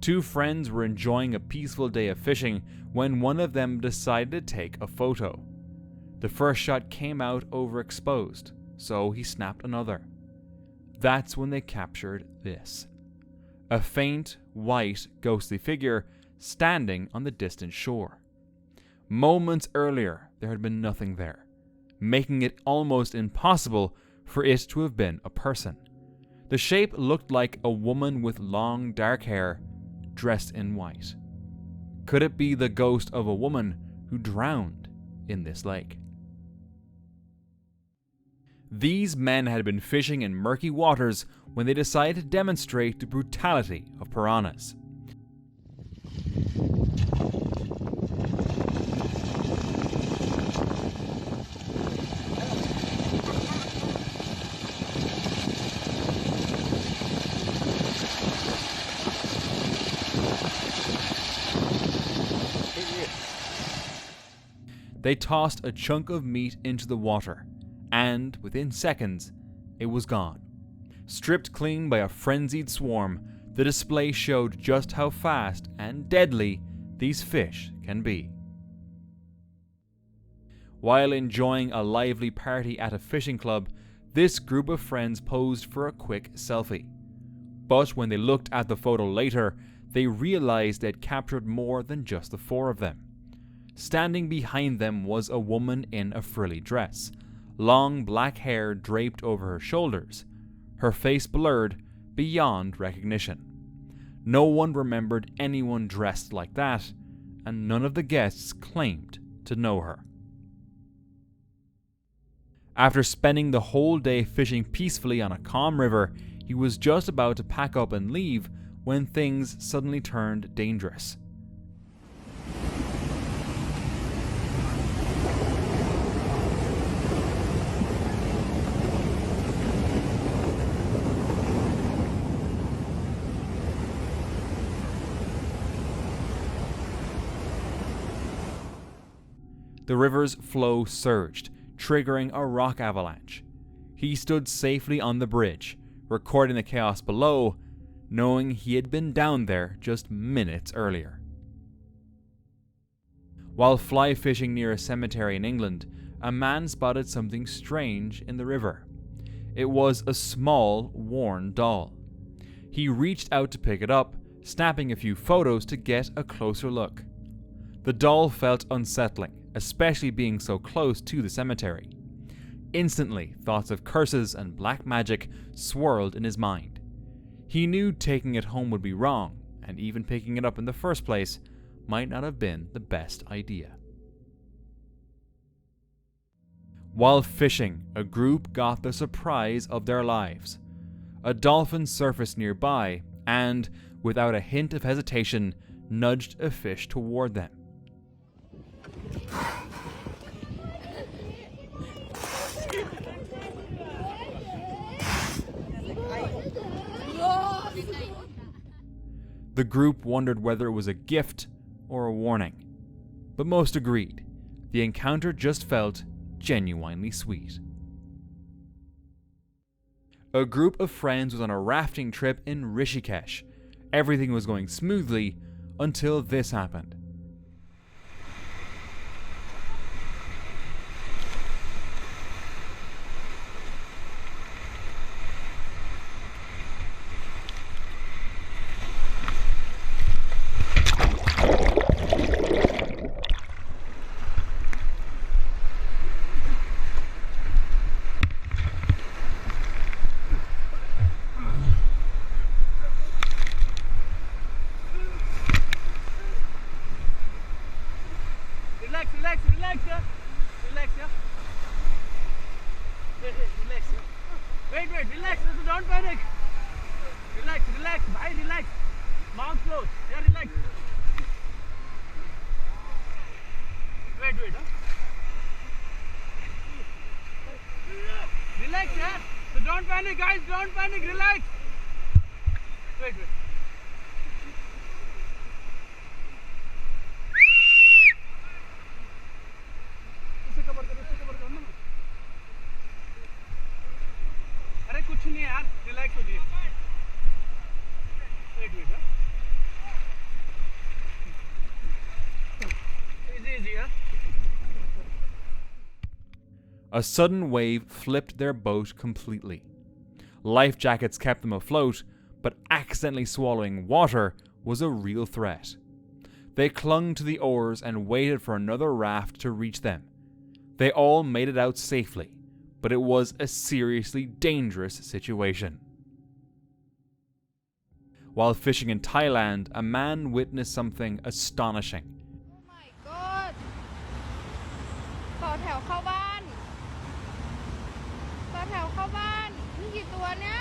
Two friends were enjoying a peaceful day of fishing when one of them decided to take a photo. The first shot came out overexposed, so he snapped another. That's when they captured this. A faint, white, ghostly figure standing on the distant shore. Moments earlier, there had been nothing there, making it almost impossible for it to have been a person. The shape looked like a woman with long, dark hair, dressed in white. Could it be the ghost of a woman who drowned in this lake? These men had been fishing in murky waters when they decided to demonstrate the brutality of piranhas. They tossed a chunk of meat into the water, and within seconds, it was gone. Stripped clean by a frenzied swarm, the display showed just how fast and deadly these fish can be. While enjoying a lively party at a fishing club, this group of friends posed for a quick selfie. But when they looked at the photo later, they realized they had captured more than just the four of them. Standing behind them was a woman in a frilly dress, long black hair draped over her shoulders, her face blurred beyond recognition. No one remembered anyone dressed like that, and none of the guests claimed to know her. After spending the whole day fishing peacefully on a calm river, he was just about to pack up and leave when things suddenly turned dangerous. The river's flow surged, triggering a rock avalanche. He stood safely on the bridge, recording the chaos below, knowing he had been down there just minutes earlier. While fly fishing near a cemetery in England, a man spotted something strange in the river. It was a small, worn doll. He reached out to pick it up, snapping a few photos to get a closer look. The doll felt unsettling, especially being so close to the cemetery. Instantly, thoughts of curses and black magic swirled in his mind. He knew taking it home would be wrong, and even picking it up in the first place might not have been the best idea. While fishing, a group got the surprise of their lives. A dolphin surfaced nearby and, without a hint of hesitation, nudged a fish toward them. The group wondered whether it was a gift or a warning, but most agreed the encounter just felt genuinely sweet. A group of friends was on a rafting trip in Rishikesh. Everything was going smoothly until this happened. Wait, relax, don't panic. Relax, bhai, relax. Mouth closed, yeah, relax. Wait, huh? Relax, yeah. So don't panic, guys, don't panic, relax. Wait. अरे कुछ नहीं यार, relax हो जाइए. Wait, huh? A sudden wave flipped their boat completely. Life jackets kept them afloat, but accidentally swallowing water was a real threat. They clung to the oars and waited for another raft to reach them. They all made it out safely, but it was a seriously dangerous situation. While fishing in Thailand, a man witnessed something astonishing. Oh my god ต่อแถวเข้าบ้านต่อแถวเข้าบ้านนี่กี่ตัวเนี่ย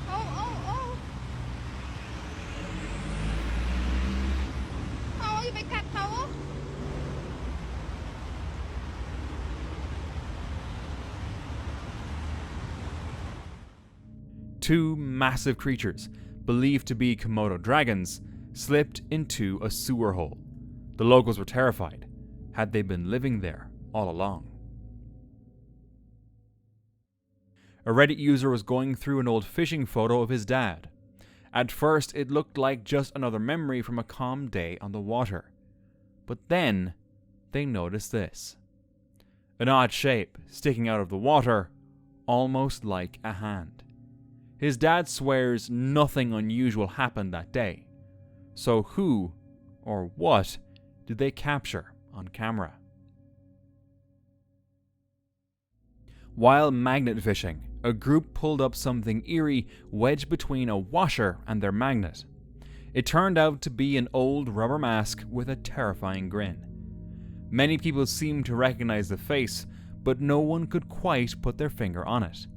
โอ้โอ้โอ้เอาอย่าไปกัดเขา Two massive creatures, believed to be Komodo dragons, slipped into a sewer hole. The locals were terrified. Had they been living there all along? A Reddit user was going through an old fishing photo of his dad. At first, it looked like just another memory from a calm day on the water. But then, they noticed this. An odd shape sticking out of the water, almost like a hand. His dad swears nothing unusual happened that day. So who, or what, did they capture on camera? While magnet fishing, a group pulled up something eerie wedged between a washer and their magnet. It turned out to be an old rubber mask with a terrifying grin. Many people seemed to recognize the face, but no one could quite put their finger on it.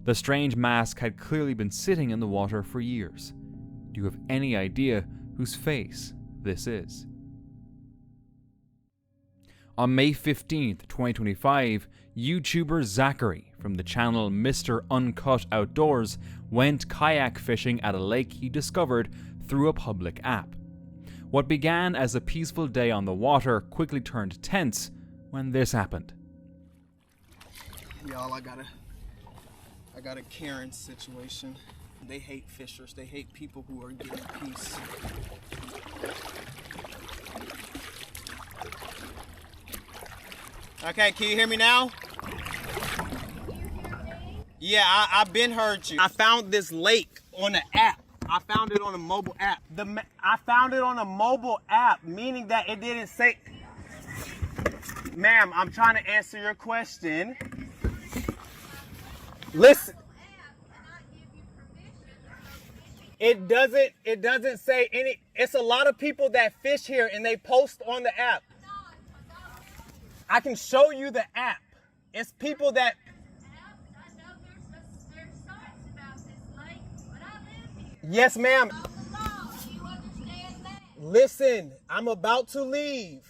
The strange mask had clearly been sitting in the water for years. Do you have any idea whose face this is? On May 15th, 2025, YouTuber Zachary from the channel Mr. Uncut Outdoors went kayak fishing at a lake he discovered through a public app. What began as a peaceful day on the water quickly turned tense when this happened. Y'all, I got a Karen situation. They hate fishers. They hate people who are getting peace. Okay, can you hear me now? Yeah, I've been heard you. I found this lake on the app. I found it on a mobile app. I found it on a mobile app, meaning that it didn't say... Ma'am, I'm trying to answer your question. Listen. It doesn't say any. It's a lot of people that fish here and they post on the app. I can show you the app. It's people that. Yes, ma'am. Listen, I'm about to leave.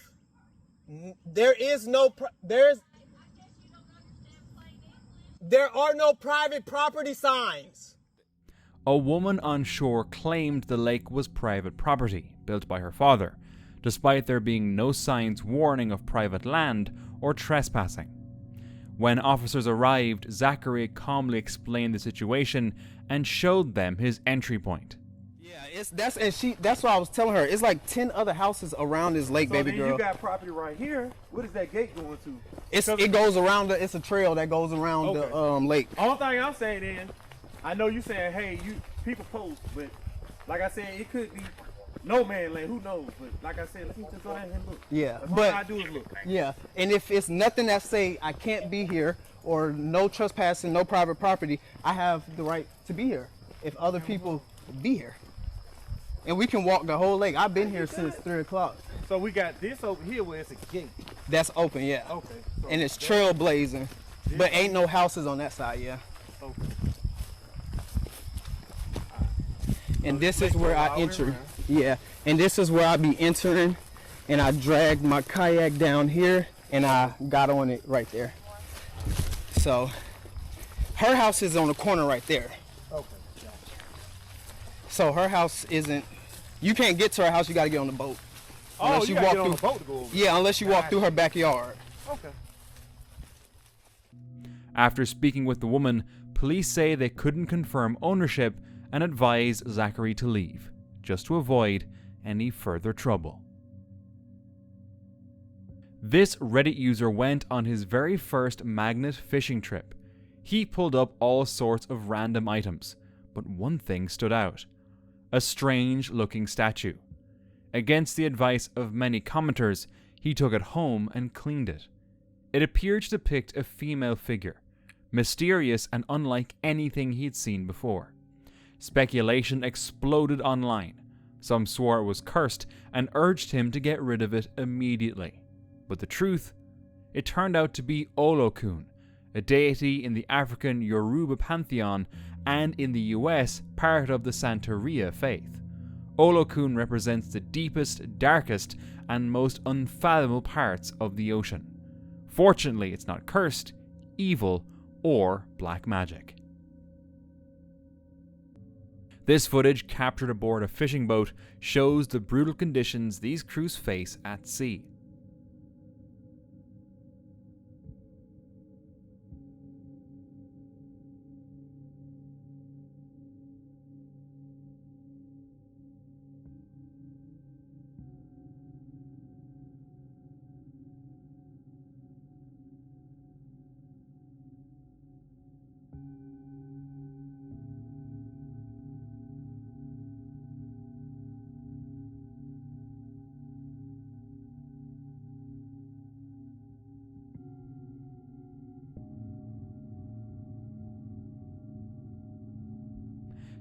There are no private property signs. A woman on shore claimed the lake was private property, built by her father, despite there being no signs warning of private land or trespassing. When officers arrived, Zachary calmly explained the situation and showed them his entry point. Yeah, that's what I was telling her. It's like 10 other houses around this lake, baby girl. You got property right here. What is that gate going to? It goes around. It's a trail that goes around the lake. All thing I'm saying is, I know you saying, hey, people post, but like I said, it could be no man land. Who knows? But like I said, let's just go down here and look. Yeah, That's all I do is look. Yeah, and if it's nothing that say I can't be here or no trespassing, no private property, I have the right to be here. If other people be here, and we can walk the whole lake. I've been here since 3 o'clock. So we got this over here where it's a gate. That's open, yeah. Okay. So and it's trailblazing, but ain't no houses on that side, yeah. Okay. And this is where I enter. Yeah, and this is where I be entering, and I dragged my kayak down here, and I got on it right there. So, her house is on the corner right there. Okay. So her house isn't. You can't get to her house. You got to get on the boat. Oh, unless you walk got to get on through. the boat to go over. Yeah, unless you walk through her backyard. Okay. After speaking with the woman, police say they couldn't confirm ownership and advise Zachary to leave, just to avoid any further trouble. This Reddit user went on his very first magnet fishing trip. He pulled up all sorts of random items, but one thing stood out: a strange looking statue. Against the advice of many commenters, he took it home and cleaned it. It appeared to depict a female figure, mysterious and unlike anything he'd seen before. Speculation exploded online. Some swore it was cursed and urged him to get rid of it immediately. But the truth? It turned out to be Olokun, a deity in the African Yoruba pantheon and in the US part of the Santeria faith. Olokun represents the deepest, darkest, and most unfathomable parts of the ocean. Fortunately, it's not cursed, evil, or black magic. This footage, captured aboard a fishing boat, shows the brutal conditions these crews face at sea.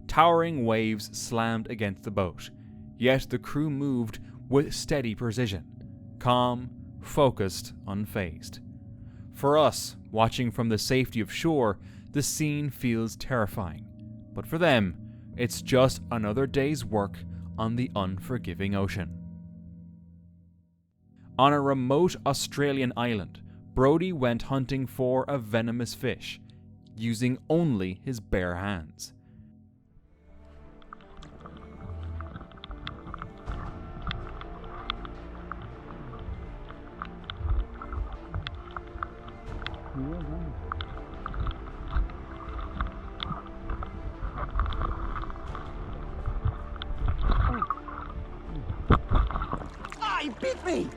Towering waves slammed against the boat, yet the crew moved with steady precision, calm, focused, unfazed. For us, watching from the safety of shore, the scene feels terrifying, but for them, it's just another day's work on the unforgiving ocean. On a remote Australian island, Brody went hunting for a venomous fish, using only his bare hands. Ah, he bit me!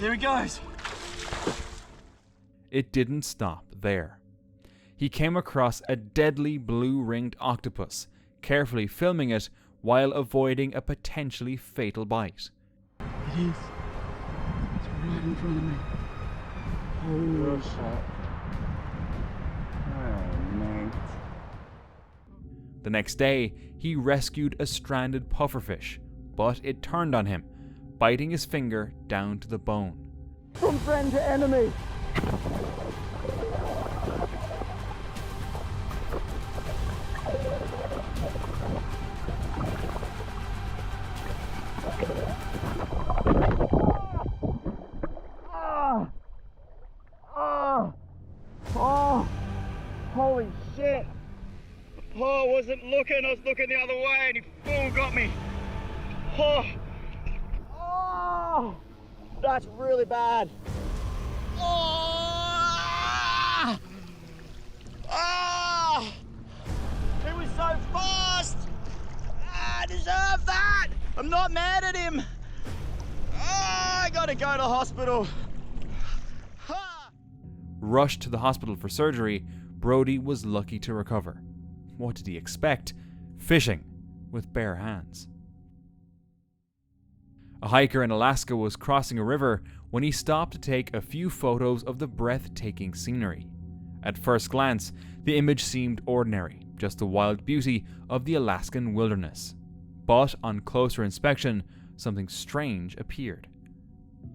There he goes. It didn't stop there. He came across a deadly blue-ringed octopus, carefully filming it while avoiding a potentially fatal bite. It is. It's right in front of me. Holy shit. Oh, man. The next day, he rescued a stranded pufferfish, but it turned on him, biting his finger down to the bone. From friend to enemy. Oh, holy shit. Oh, I wasn't looking, I was looking the other way and he full got me. Oh, that's really bad. Oh, he was so fast. I deserve that. I'm not mad at him. I gotta go to hospital. Rushed to the hospital for surgery, Brody was lucky to recover. What did he expect? Fishing with bare hands. A hiker in Alaska was crossing a river when he stopped to take a few photos of the breathtaking scenery. At first glance, the image seemed ordinary, just the wild beauty of the Alaskan wilderness. But on closer inspection, something strange appeared.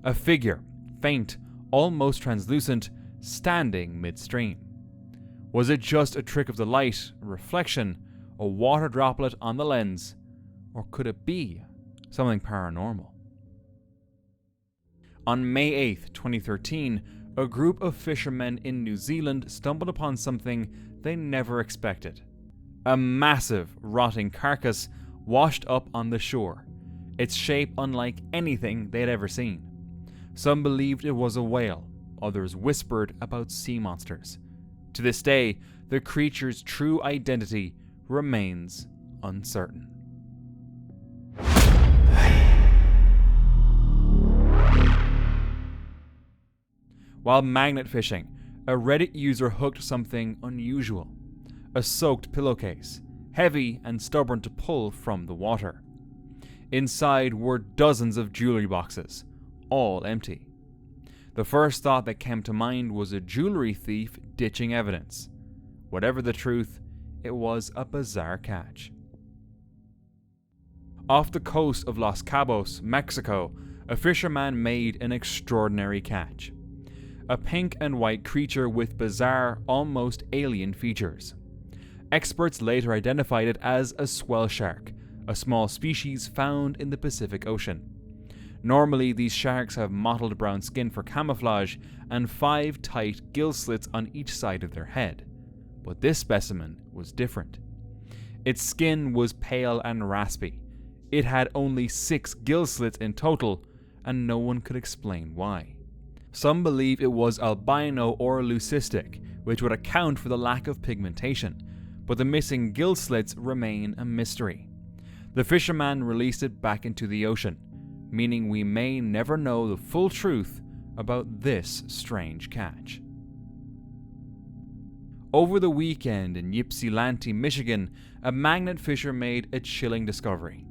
A figure, faint, almost translucent, standing midstream. Was it just a trick of the light, a reflection, a water droplet on the lens, or could it be something paranormal? On May 8, 2013, a group of fishermen in New Zealand stumbled upon something they never expected. A massive, rotting carcass washed up on the shore, its shape unlike anything they had ever seen. Some believed it was a whale, others whispered about sea monsters. To this day, the creature's true identity remains uncertain. While magnet fishing, a Reddit user hooked something unusual: a soaked pillowcase, heavy and stubborn to pull from the water. Inside were dozens of jewelry boxes, all empty. The first thought that came to mind was a jewelry thief ditching evidence. Whatever the truth, it was a bizarre catch. Off the coast of Los Cabos, Mexico, a fisherman made an extraordinary catch. A pink and white creature with bizarre, almost alien features. Experts later identified it as a swell shark, a small species found in the Pacific Ocean. Normally, these sharks have mottled brown skin for camouflage and 5 tight gill slits on each side of their head. But this specimen was different. Its skin was pale and raspy. It had only 6 gill slits in total, and no one could explain why. Some believe it was albino or leucistic, which would account for the lack of pigmentation, but the missing gill slits remain a mystery. The fisherman released it back into the ocean, meaning we may never know the full truth about this strange catch. Over the weekend in Ypsilanti, Michigan, a magnet fisher made a chilling discovery: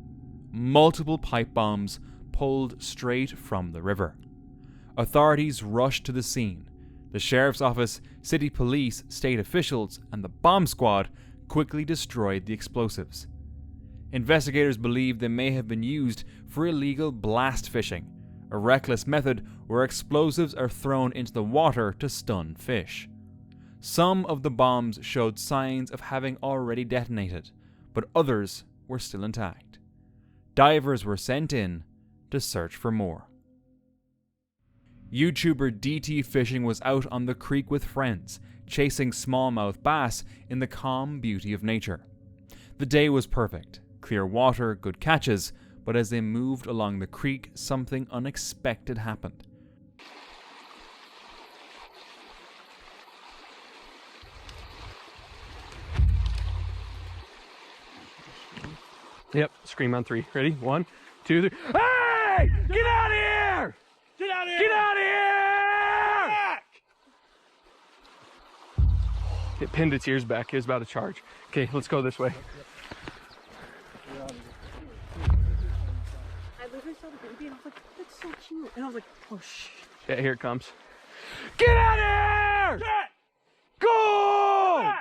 multiple pipe bombs pulled straight from the river. Authorities rushed to the scene. The sheriff's office, city police, state officials, and the bomb squad quickly destroyed the explosives. Investigators believe they may have been used for illegal blast fishing, a reckless method where explosives are thrown into the water to stun fish. Some of the bombs showed signs of having already detonated, but others were still intact. Divers were sent in to search for more. YouTuber DT Fishing was out on the creek with friends, chasing smallmouth bass in the calm beauty of nature. The day was perfect. Clear water, good catches, but as they moved along the creek, something unexpected happened. Yep, scream on 3. Ready? 1, 2, 3. Hey! Get out of here! Get out of here! Get out of here! It pinned its ears back. It was about to charge. Okay, let's go this way. I literally saw the baby and I was like, that's so cute. And I was like, oh shit. Yeah, here it comes. Get out of here! Go!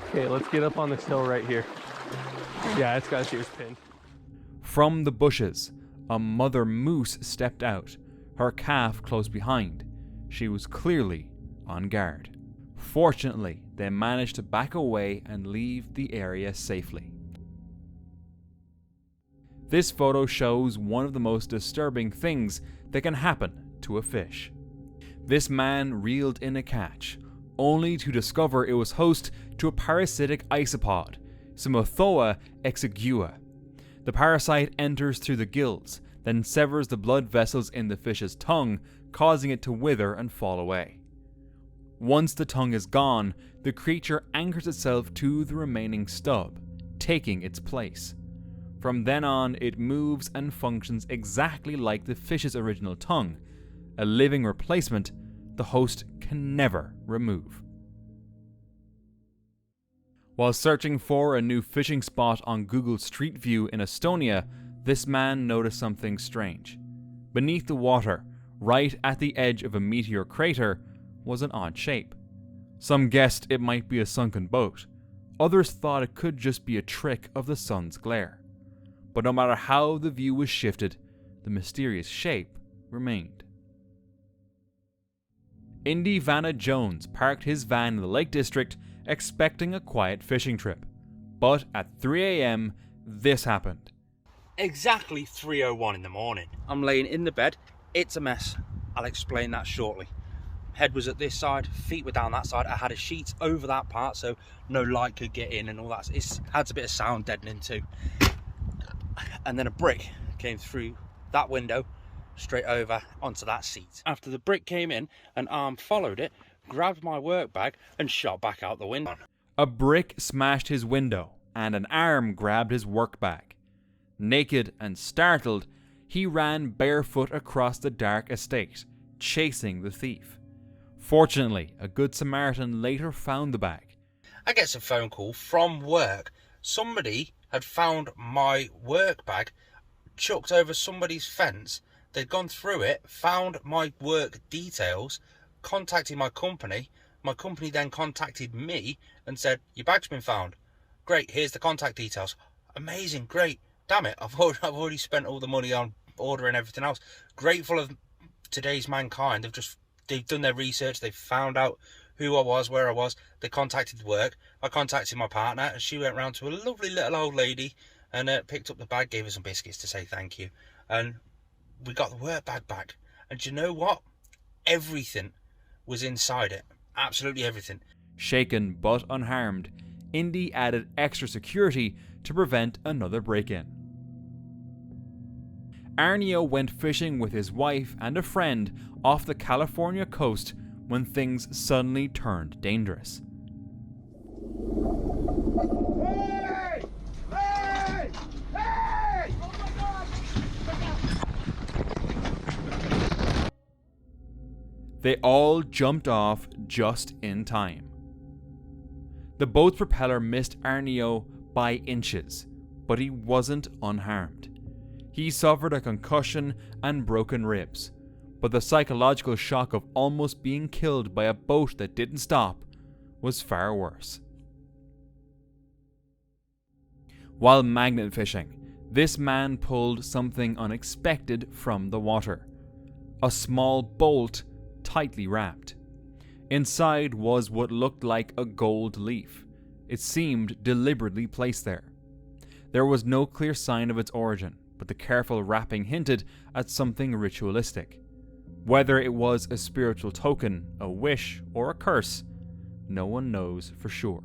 Okay, let's get up on this hill right here. Yeah, it's got its ears pinned. From the bushes, a mother moose stepped out, her calf close behind. She was clearly on guard. Fortunately, they managed to back away and leave the area safely. This photo shows one of the most disturbing things that can happen to a fish. This man reeled in a catch, only to discover it was host to a parasitic isopod, Simothoa exigua. The parasite enters through the gills, then severs the blood vessels in the fish's tongue, causing it to wither and fall away. Once the tongue is gone, the creature anchors itself to the remaining stub, taking its place. From then on, it moves and functions exactly like the fish's original tongue, a living replacement the host can never remove. While searching for a new fishing spot on Google Street View in Estonia, this man noticed something strange. Beneath the water, right at the edge of a meteor crater, was an odd shape. Some guessed it might be a sunken boat. Others thought it could just be a trick of the sun's glare. But no matter how the view was shifted, the mysterious shape remained. Indy Vanna Jones parked his van in the Lake District expecting a quiet fishing trip. But at 3 a.m, this happened. Exactly 3:01 in the morning. I'm laying in the bed. It's a mess. I'll explain that shortly. Head was at this side, feet were down that side. I had a sheet over that part so no light could get in and all that. It had a bit of sound deadening too. And then a brick came through that window straight over onto that seat. After the brick came in, an arm followed it, grabbed my work bag and shot back out the window. A brick smashed his window, and an arm grabbed his work bag. Naked and startled, he ran barefoot across the dark estate, chasing the thief. Fortunately, a good Samaritan later found the bag. I get a phone call from work. Somebody had found my work bag chucked over somebody's fence. They'd gone through it, found my work details, contacted my company. My company then contacted me and said, your bag's been found. Great, here's the contact details. Amazing, great. Damn it, I've already spent all the money on ordering everything else. Grateful of today's mankind. They've done their research. They've found out who I was, where I was. They contacted work. I contacted my partner, and she went round to a lovely little old lady and picked up the bag, gave her some biscuits to say thank you. And we got the work bag back. And do you know what? Everything was inside it. Absolutely everything. Shaken but unharmed, Indy added extra security to prevent another break-in. Arnio went fishing with his wife and a friend off the California coast when things suddenly turned dangerous. Hey! Hey! Hey! Oh my God! They all jumped off just in time. The boat's propeller missed Arnio by inches, but he wasn't unharmed. He suffered a concussion and broken ribs, but the psychological shock of almost being killed by a boat that didn't stop was far worse. While magnet fishing, this man pulled something unexpected from the water. A small bolt tightly wrapped. Inside was what looked like a gold leaf. It seemed deliberately placed there. There was no clear sign of its origin, but the careful wrapping hinted at something ritualistic. Whether it was a spiritual token, a wish, or a curse, no one knows for sure.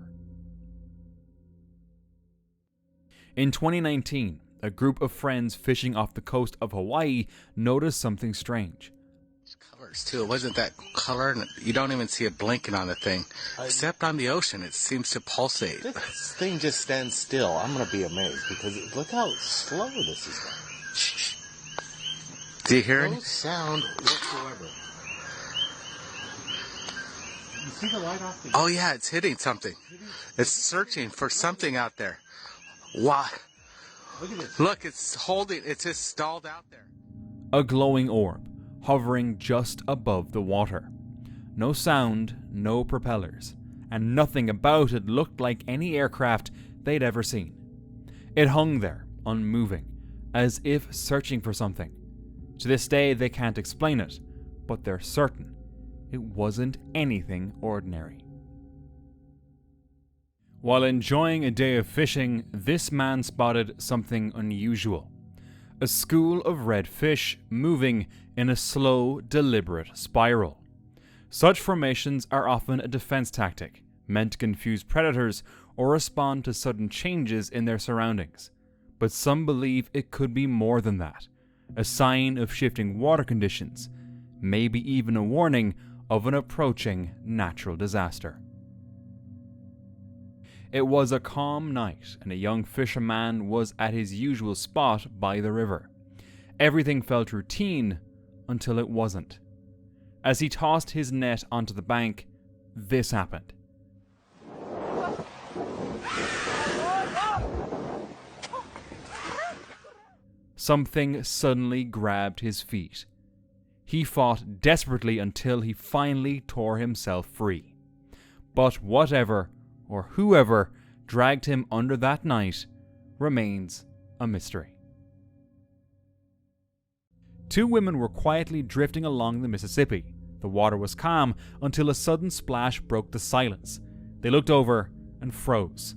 In 2019, a group of friends fishing off the coast of Hawaii noticed something strange. Colors too. It wasn't that color, and you don't even see it blinking on the thing. Except on the ocean, it seems to pulsate. This thing just stands still. I'm going to be amazed because look how slow this is going. Shh. Do you hear No it? sound whatsoever. You see the light off the... Oh yeah, it's hitting something. It's searching for something out there. Wow. Look at this. Look, it's just stalled out there. A glowing orb, hovering just above the water. No sound, no propellers, and nothing about it looked like any aircraft they'd ever seen. It hung there, unmoving, as if searching for something. To this day they can't explain it, but they're certain it wasn't anything ordinary. While enjoying a day of fishing, this man spotted something unusual. A school of red fish moving in a slow, deliberate spiral. Such formations are often a defense tactic, meant to confuse predators or respond to sudden changes in their surroundings. But some believe it could be more than that, a sign of shifting water conditions, maybe even a warning of an approaching natural disaster. It was a calm night, and a young fisherman was at his usual spot by the river. Everything felt routine until it wasn't. As he tossed his net onto the bank, this happened. Something suddenly grabbed his feet. He fought desperately until he finally tore himself free. But whatever or whoever dragged him under that night remains a mystery. Two women were quietly drifting along the Mississippi. The water was calm until a sudden splash broke the silence. They looked over and froze.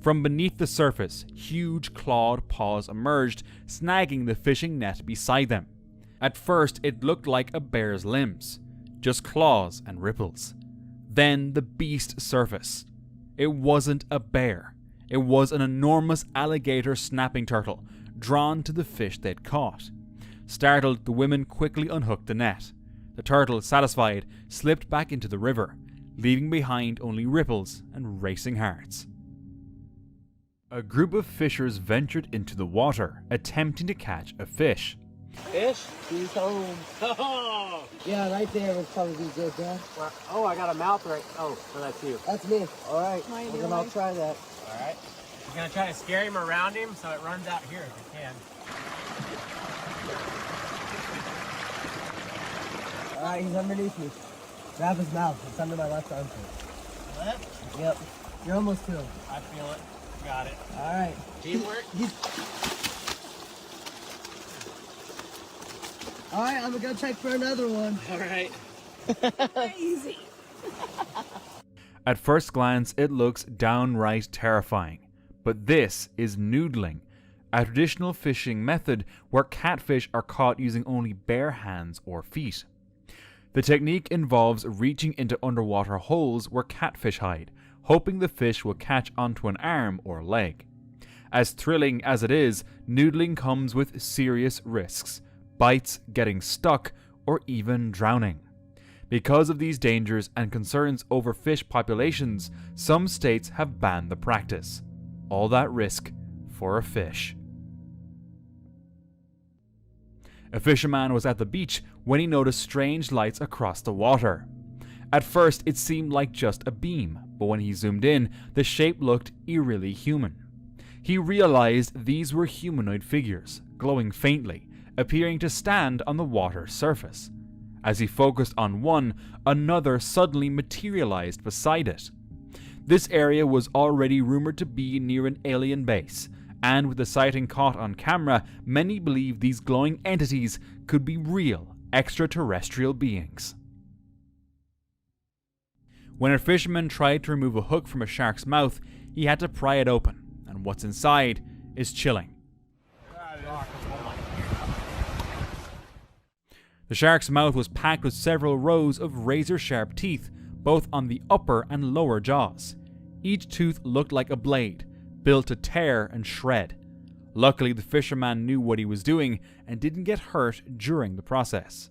From beneath the surface, huge clawed paws emerged, snagging the fishing net beside them. At first, it looked like a bear's limbs, just claws and ripples. Then the beast surfaced. It wasn't a bear. It was an enormous alligator snapping turtle, drawn to the fish they'd caught. Startled, the women quickly unhooked the net. The turtle, satisfied, slipped back into the river, leaving behind only ripples and racing hearts. A group of fishers ventured into the water, attempting to catch a fish. Fish? He's home. Oh, Yeah, right there would probably be good, Dad. oh, I got a mouth right. Oh, so that's you. That's me. All right, How you well, then I'll doing? try that. All right. You're gonna try to scare him around him so it runs out here if you can. All right, he's underneath me. Grab his mouth. It's under my left armpit. Left? Yep. You're almost to him. I feel it. Got it. All right. Teamwork. All right, I'm gonna go check for another one. All right. Easy. At first glance, it looks downright terrifying. But this is noodling, a traditional fishing method where catfish are caught using only bare hands or feet. The technique involves reaching into underwater holes where catfish hide, hoping the fish will catch onto an arm or leg. As thrilling as it is, noodling comes with serious risks, bites, getting stuck, or even drowning. Because of these dangers and concerns over fish populations, some states have banned the practice. All that risk for a fish. A fisherman was at the beach when he noticed strange lights across the water. At first, it seemed like just a beam, but when he zoomed in, the shape looked eerily human. He realized these were humanoid figures, glowing faintly, appearing to stand on the water's surface. As he focused on one, another suddenly materialized beside it. This area was already rumored to be near an alien base, and with the sighting caught on camera, many believe these glowing entities could be real extraterrestrial beings. When a fisherman tried to remove a hook from a shark's mouth, he had to pry it open, and what's inside is chilling. The shark's mouth was packed with several rows of razor-sharp teeth, both on the upper and lower jaws. Each tooth looked like a blade, built to tear and shred. Luckily, the fisherman knew what he was doing and didn't get hurt during the process.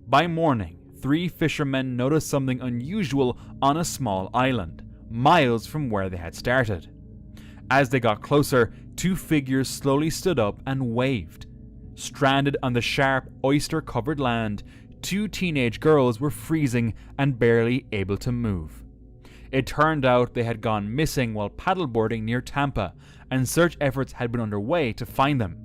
By morning, 3 fishermen noticed something unusual on a small island, miles from where they had started. As they got closer, 2 figures slowly stood up and waved. Stranded on the sharp, oyster-covered land, 2 teenage girls were freezing and barely able to move. It turned out they had gone missing while paddleboarding near Tampa, and search efforts had been underway to find them.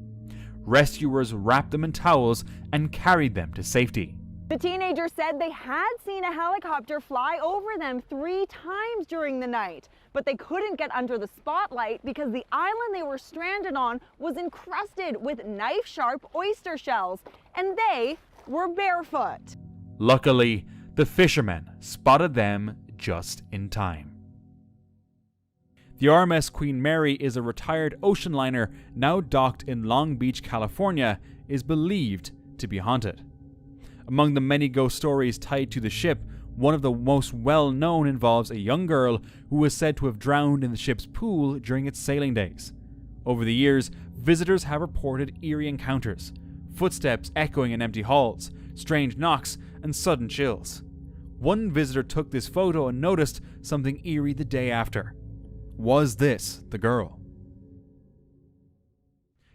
Rescuers wrapped them in towels and carried them to safety. The teenagers said they had seen a helicopter fly over them 3 times during the night, but they couldn't get under the spotlight because the island they were stranded on was encrusted with knife-sharp oyster shells, and they were barefoot. Luckily, the fishermen spotted them just in time. The RMS Queen Mary is a retired ocean liner now docked in Long Beach, California, is believed to be haunted. Among the many ghost stories tied to the ship, one of the most well-known involves a young girl who was said to have drowned in the ship's pool during its sailing days. Over the years, visitors have reported eerie encounters, footsteps echoing in empty halls, strange knocks, and sudden chills. One visitor took this photo and noticed something eerie the day after. Was this the girl?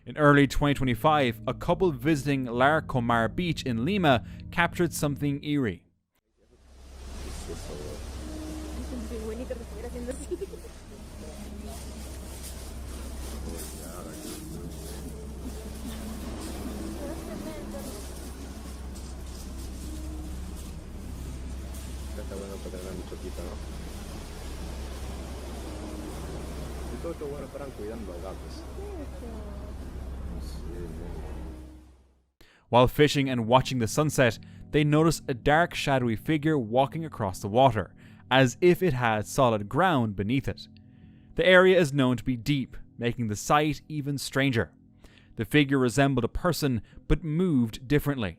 In early 2025, a couple visiting La Comar Beach in Lima captured something eerie. While fishing and watching the sunset, they noticed a dark, shadowy figure walking across the water, as if it had solid ground beneath it. The area is known to be deep, making the sight even stranger. The figure resembled a person, but moved differently.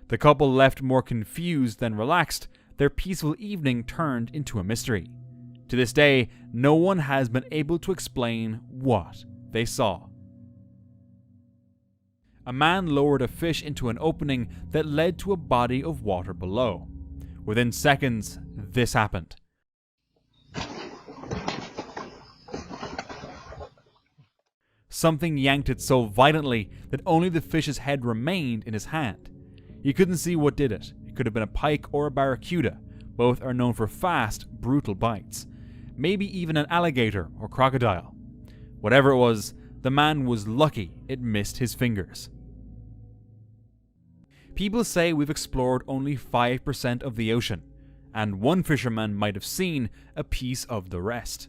The couple left more confused than relaxed. Their peaceful evening turned into a mystery. To this day, no one has been able to explain what they saw. a man lowered a fish into an opening that led to a body of water below. Within seconds, this happened. Something yanked it so violently that only the fish's head remained in his hand. You couldn't see what did it. It could have been a pike or a barracuda. Both are known for fast, brutal bites. Maybe even an alligator or crocodile. Whatever it was, the man was lucky it missed his fingers. People say we've explored only 5% of the ocean, and one fisherman might have seen a piece of the rest.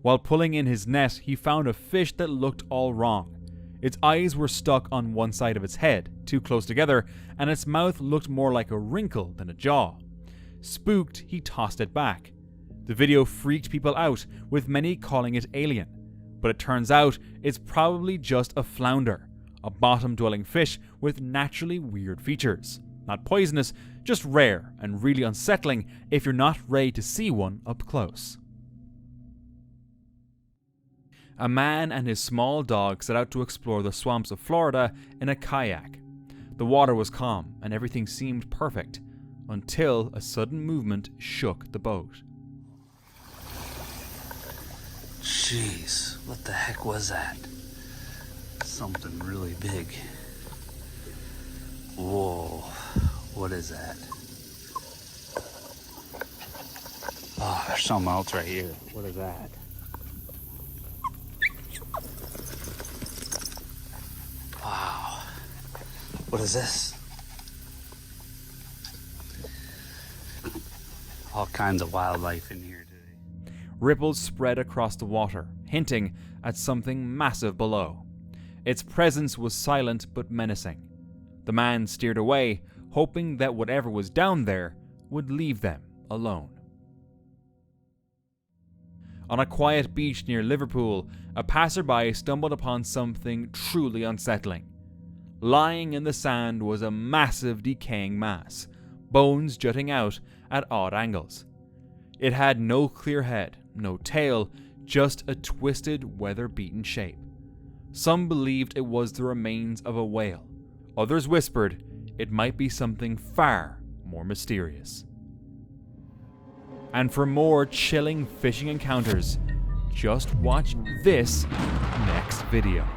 While pulling in his net, he found a fish that looked all wrong. Its eyes were stuck on one side of its head, too close together, and its mouth looked more like a wrinkle than a jaw. Spooked, he tossed it back. The video freaked people out, with many calling it alien. But it turns out it's probably just a flounder, a bottom-dwelling fish with naturally weird features. Not poisonous, just rare and really unsettling if you're not ready to see one up close. A man and his small dog set out to explore the swamps of Florida in a kayak. The water was calm and everything seemed perfect, until a sudden movement shook the boat. Jeez, what the heck was that? Something really big. Whoa, what is that? Oh, there's something else right here. What is that? Wow. What is this? All kinds of wildlife in here today. Ripples spread across the water, hinting at something massive below. Its presence was silent but menacing. The man steered away, hoping that whatever was down there would leave them alone. On a quiet beach near Liverpool, a passerby stumbled upon something truly unsettling. Lying in the sand was a massive decaying mass, bones jutting out at odd angles. It had no clear head, no tail, just a twisted, weather-beaten shape. Some believed it was the remains of a whale. Others whispered it might be something far more mysterious. And for more chilling fishing encounters, just watch this next video.